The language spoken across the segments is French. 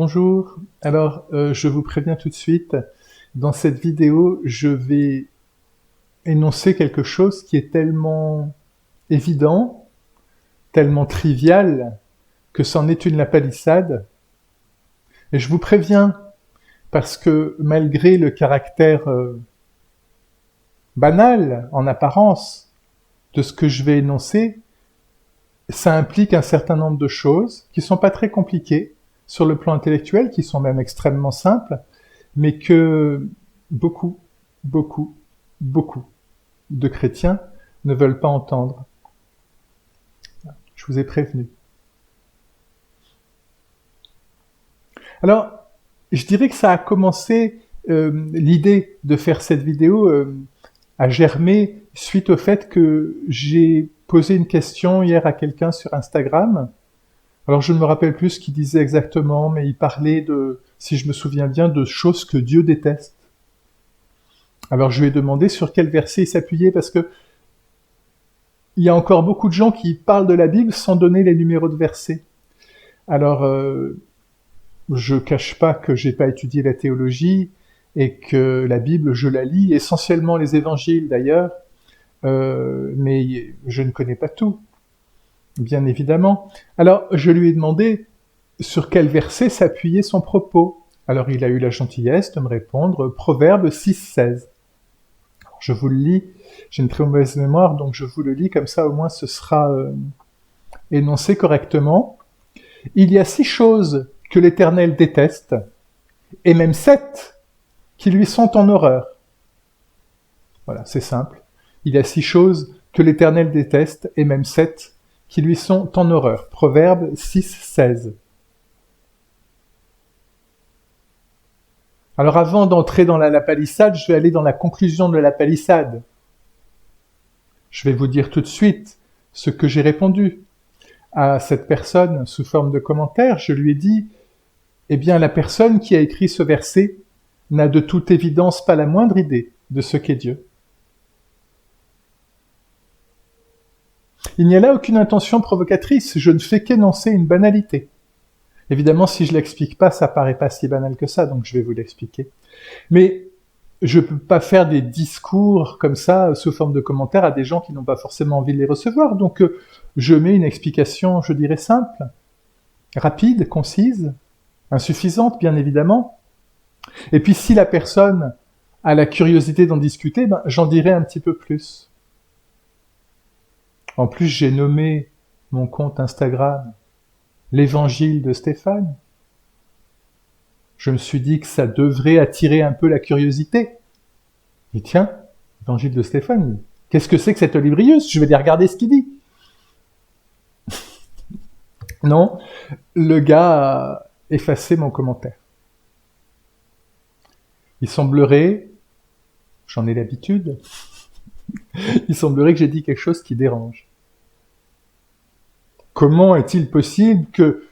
Bonjour, alors je vous préviens tout de suite, dans cette vidéo je vais énoncer quelque chose qui est tellement évident, tellement trivial, que c'en est une lapalissade. Et je vous préviens, parce que malgré le caractère banal, en apparence, de ce que je vais énoncer, ça implique un certain nombre de choses qui ne sont pas très compliquées sur le plan intellectuel, qui sont même extrêmement simples, mais que beaucoup, beaucoup, beaucoup de chrétiens ne veulent pas entendre. Je vous ai prévenu. Alors, je dirais que ça a commencé, l'idée de faire cette vidéo a germé suite au fait que j'ai posé une question hier à quelqu'un sur Instagram. Alors je ne me rappelle plus ce qu'il disait exactement, mais il parlait de, si je me souviens bien, de choses que Dieu déteste. Alors je lui ai demandé sur quel verset il s'appuyait, parce que il y a encore beaucoup de gens qui parlent de la Bible sans donner les numéros de versets. Alors je cache pas que j'ai pas étudié la théologie et que la Bible je la lis, essentiellement les évangiles d'ailleurs, mais je ne connais pas tout. Bien évidemment. Alors, je lui ai demandé sur quel verset s'appuyait son propos. Alors, il a eu la gentillesse de me répondre Proverbe 6,16. Je vous le lis. J'ai une très mauvaise mémoire, donc je vous le lis, comme ça au moins ce sera énoncé correctement. Il y a 6 choses que l'Éternel déteste, et même 7 qui lui sont en horreur. Voilà, c'est simple. Il y a 6 choses que l'Éternel déteste, et même 7 qui lui sont en horreur. Proverbe 6,16. Alors avant d'entrer dans la palissade, je vais aller dans la conclusion de la palissade. Je vais vous dire tout de suite ce que j'ai répondu à cette personne sous forme de commentaire. Je lui ai dit, eh bien la personne qui a écrit ce verset n'a de toute évidence pas la moindre idée de ce qu'est Dieu. Il n'y a là aucune intention provocatrice, je ne fais qu'énoncer une banalité. Évidemment, si je l'explique pas, ça paraît pas si banal que ça, donc je vais vous l'expliquer. Mais je peux pas faire des discours comme ça, sous forme de commentaires, à des gens qui n'ont pas forcément envie de les recevoir. Donc je mets une explication, je dirais simple, rapide, concise, insuffisante, bien évidemment. Et puis si la personne a la curiosité d'en discuter, j'en dirai un petit peu plus. En plus, j'ai nommé mon compte Instagram l'Évangile de Stéphane. Je me suis dit que ça devrait attirer un peu la curiosité. Et tiens, l'Évangile de Stéphane, qu'est-ce que c'est que cette Olibrius ? Je vais aller regarder ce qu'il dit. Non, le gars a effacé mon commentaire. Il semblerait, j'en ai l'habitude, il semblerait que j'ai dit quelque chose qui dérange. Comment est-il possible que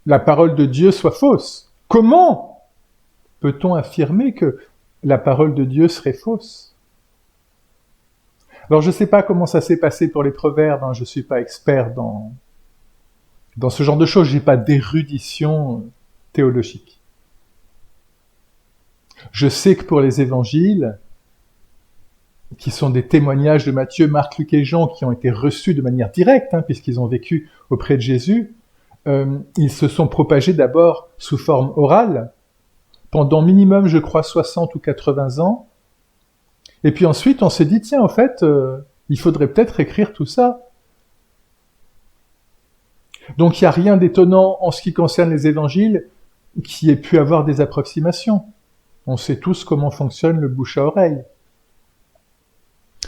la parole de Dieu soit fausse ? Comment peut-on affirmer que la parole de Dieu serait fausse ? Alors je ne sais pas comment ça s'est passé pour les proverbes, je ne suis pas expert dans ce genre de choses, je n'ai pas d'érudition théologique. Je sais que pour les évangiles, qui sont des témoignages de Matthieu, Marc, Luc et Jean, qui ont été reçus de manière directe, puisqu'ils ont vécu auprès de Jésus, ils se sont propagés d'abord sous forme orale, pendant minimum, je crois, 60 ou 80 ans, et puis ensuite on s'est dit, tiens, en fait, il faudrait peut-être écrire tout ça. Donc il n'y a rien d'étonnant en ce qui concerne les évangiles qui ait pu avoir des approximations. On sait tous comment fonctionne le bouche à oreille.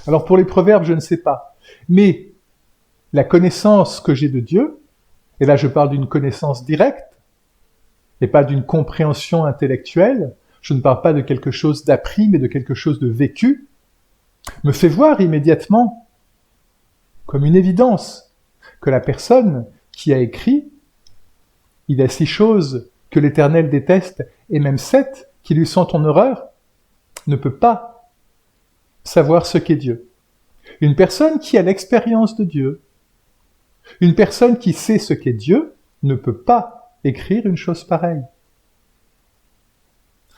Alors pour les proverbes, je ne sais pas. Mais la connaissance que j'ai de Dieu, et là je parle d'une connaissance directe, et pas d'une compréhension intellectuelle, je ne parle pas de quelque chose d'appris, mais de quelque chose de vécu, me fait voir immédiatement, comme une évidence, que la personne qui a écrit, il y a 6 choses que l'Éternel déteste, et même 7 qui lui sont en horreur, ne peut pas savoir ce qu'est Dieu. Une personne qui a l'expérience de Dieu, une personne qui sait ce qu'est Dieu, ne peut pas écrire une chose pareille?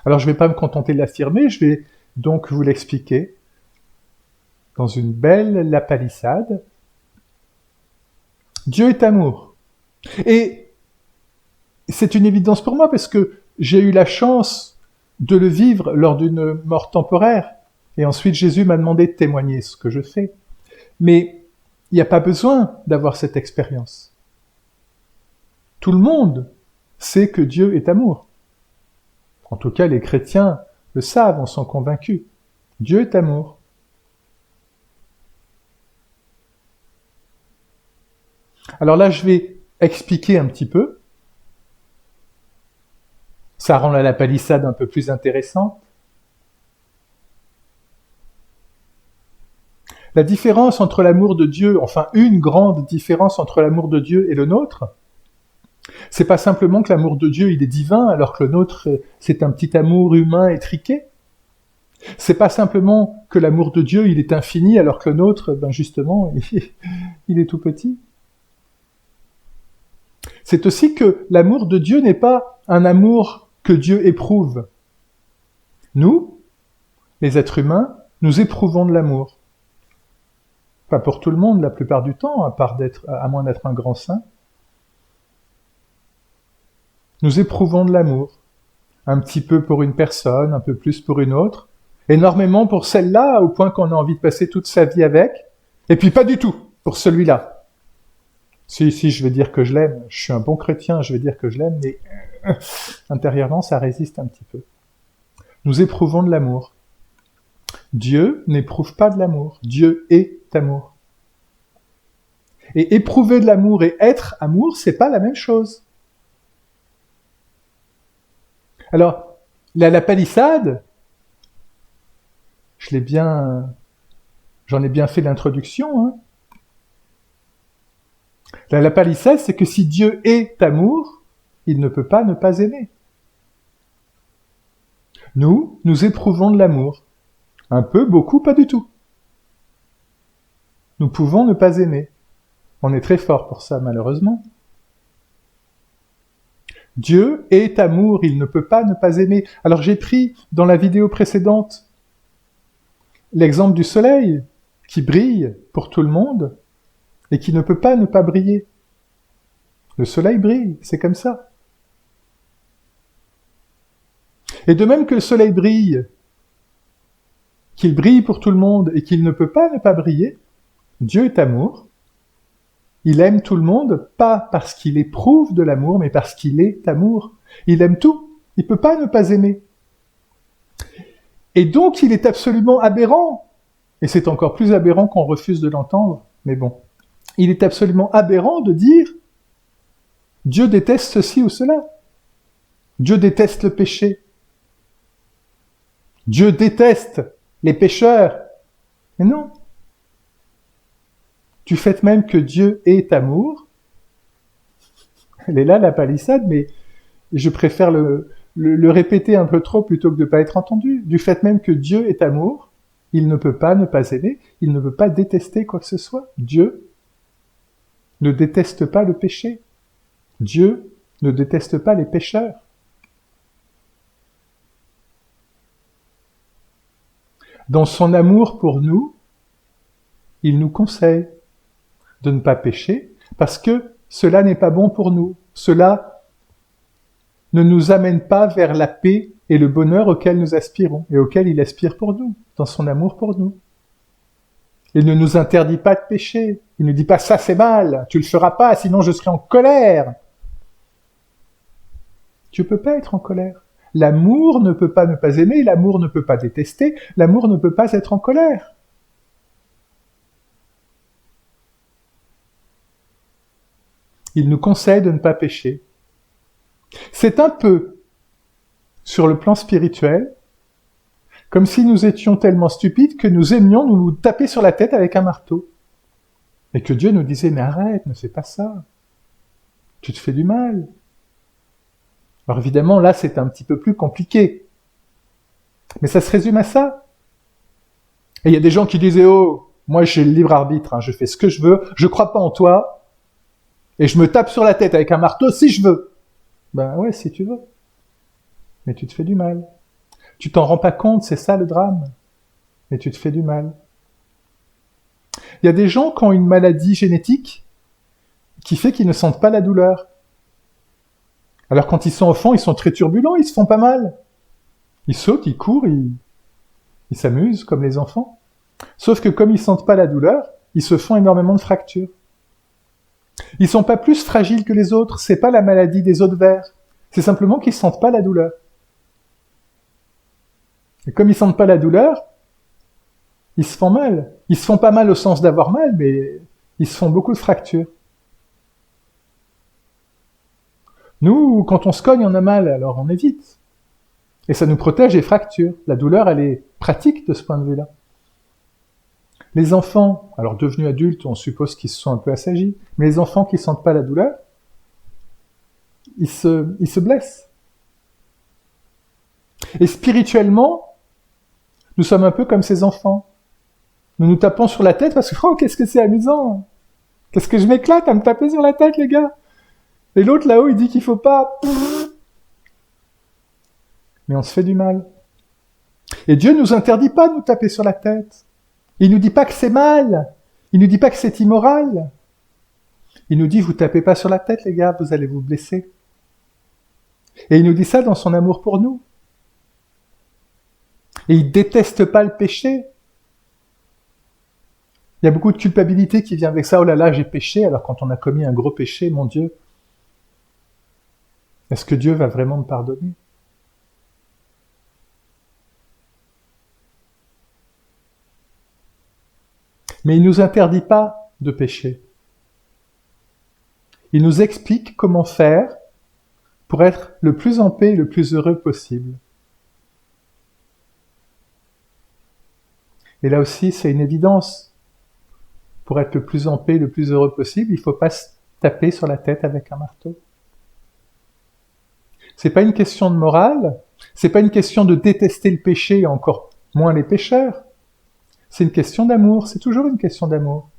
Alors je ne vais pas me contenter de l'affirmer, je vais donc vous l'expliquer dans une belle lapalissade. Dieu est amour. Et c'est une évidence pour moi parce que j'ai eu la chance de le vivre lors d'une mort temporaire. Et ensuite Jésus m'a demandé de témoigner ce que je fais. Mais il n'y a pas besoin d'avoir cette expérience. Tout le monde sait que Dieu est amour. En tout cas, les chrétiens le savent, en sont convaincus. Dieu est amour. Alors là, je vais expliquer un petit peu. Ça rend la palissade un peu plus intéressante. La différence entre l'amour de Dieu, enfin une grande différence entre l'amour de Dieu et le nôtre, c'est pas simplement que l'amour de Dieu il est divin alors que le nôtre c'est un petit amour humain étriqué. C'est pas simplement que l'amour de Dieu il est infini alors que le nôtre, ben justement, il est tout petit. C'est aussi que l'amour de Dieu n'est pas un amour que Dieu éprouve. Nous, les êtres humains, nous éprouvons de l'amour. Pas pour tout le monde la plupart du temps, à moins d'être un grand saint. Nous éprouvons de l'amour. Un petit peu pour une personne, un peu plus pour une autre. Énormément pour celle-là, au point qu'on a envie de passer toute sa vie avec. Et puis pas du tout pour celui-là. Si, je vais dire que je l'aime. Je suis un bon chrétien, je vais dire que je l'aime, mais intérieurement, ça résiste un petit peu. Nous éprouvons de l'amour. Dieu n'éprouve pas de l'amour. Dieu est amour. Et éprouver de l'amour et être amour, c'est pas la même chose. Alors, la palissade, j'en ai bien fait l'introduction. Hein. La palissade, c'est que si Dieu est amour, il ne peut pas ne pas aimer. Nous éprouvons de l'amour. Un peu, beaucoup, pas du tout. Nous pouvons ne pas aimer. On est très fort pour ça, malheureusement. Dieu est amour, il ne peut pas ne pas aimer. Alors j'ai pris dans la vidéo précédente l'exemple du soleil qui brille pour tout le monde et qui ne peut pas ne pas briller. Le soleil brille, c'est comme ça. Et de même que le soleil brille, qu'il brille pour tout le monde et qu'il ne peut pas ne pas briller, Dieu est amour. Il aime tout le monde, pas parce qu'il éprouve de l'amour, mais parce qu'il est amour. Il aime tout. Il ne peut pas ne pas aimer. Et donc, il est absolument aberrant. Et c'est encore plus aberrant qu'on refuse de l'entendre. Mais bon. Il est absolument aberrant de dire Dieu déteste ceci ou cela. Dieu déteste le péché. Dieu déteste les pécheurs. Mais non. Du fait même que Dieu est amour, elle est là la palissade, mais je préfère le répéter un peu trop plutôt que de ne pas être entendu. Du fait même que Dieu est amour, il ne peut pas ne pas aimer, il ne peut pas détester quoi que ce soit. Dieu ne déteste pas le péché. Dieu ne déteste pas les pécheurs. Dans son amour pour nous, il nous conseille de ne pas pécher, parce que cela n'est pas bon pour nous. Cela ne nous amène pas vers la paix et le bonheur auquel nous aspirons, et auquel il aspire pour nous, dans son amour pour nous. Il ne nous interdit pas de pécher. Il ne dit pas « ça c'est mal, tu le feras pas, sinon je serai en colère ». Tu ne peux pas être en colère. L'amour ne peut pas ne pas aimer, l'amour ne peut pas détester, l'amour ne peut pas être en colère. Il nous conseille de ne pas pécher. C'est un peu, sur le plan spirituel, comme si nous étions tellement stupides que nous aimions nous taper sur la tête avec un marteau. Et que Dieu nous disait, mais arrête, ne fais pas ça. Tu te fais du mal. Alors évidemment, là, c'est un petit peu plus compliqué. Mais ça se résume à ça. Et il y a des gens qui disaient, oh, moi j'ai le libre arbitre, hein, je fais ce que je veux, je crois pas en toi, et je me tape sur la tête avec un marteau si je veux. Ben ouais, si tu veux. Mais tu te fais du mal. Tu t'en rends pas compte, c'est ça le drame. Mais tu te fais du mal. Il y a des gens qui ont une maladie génétique qui fait qu'ils ne sentent pas la douleur. Alors quand ils sont enfants, ils sont très turbulents, ils se font pas mal. Ils sautent, ils courent, ils s'amusent comme les enfants. Sauf que comme ils sentent pas la douleur, ils se font énormément de fractures. Ils sont pas plus fragiles que les autres, c'est pas la maladie des os de verre. C'est simplement qu'ils sentent pas la douleur. Et comme ils sentent pas la douleur, ils se font mal. Ils se font pas mal au sens d'avoir mal, mais ils se font beaucoup de fractures. Nous, quand on se cogne, on a mal, alors on évite. Et ça nous protège des fractures. La douleur, elle est pratique de ce point de vue-là. Les enfants, alors devenus adultes, on suppose qu'ils se sont un peu assagis, mais les enfants qui sentent pas la douleur, ils se blessent. Et spirituellement, nous sommes un peu comme ces enfants. Nous nous tapons sur la tête parce que, oh, qu'est-ce que c'est amusant! Qu'est-ce que je m'éclate à me taper sur la tête, les gars! Et l'autre là-haut, il dit qu'il faut pas. Mais on se fait du mal. Et Dieu nous interdit pas de nous taper sur la tête. Il nous dit pas que c'est mal. Il nous dit pas que c'est immoral. Il nous dit, vous tapez pas sur la tête, les gars, vous allez vous blesser. Et il nous dit ça dans son amour pour nous. Et il déteste pas le péché. Il y a beaucoup de culpabilité qui vient avec ça. Oh là là, j'ai péché, alors quand on a commis un gros péché, mon Dieu, est-ce que Dieu va vraiment me pardonner? Mais il ne nous interdit pas de pécher. Il nous explique comment faire pour être le plus en paix et le plus heureux possible. Et là aussi, c'est une évidence. Pour être le plus en paix et le plus heureux possible, il ne faut pas se taper sur la tête avec un marteau. C'est pas une question de morale, c'est pas une question de détester le péché et encore moins les pécheurs. C'est une question d'amour, c'est toujours une question d'amour.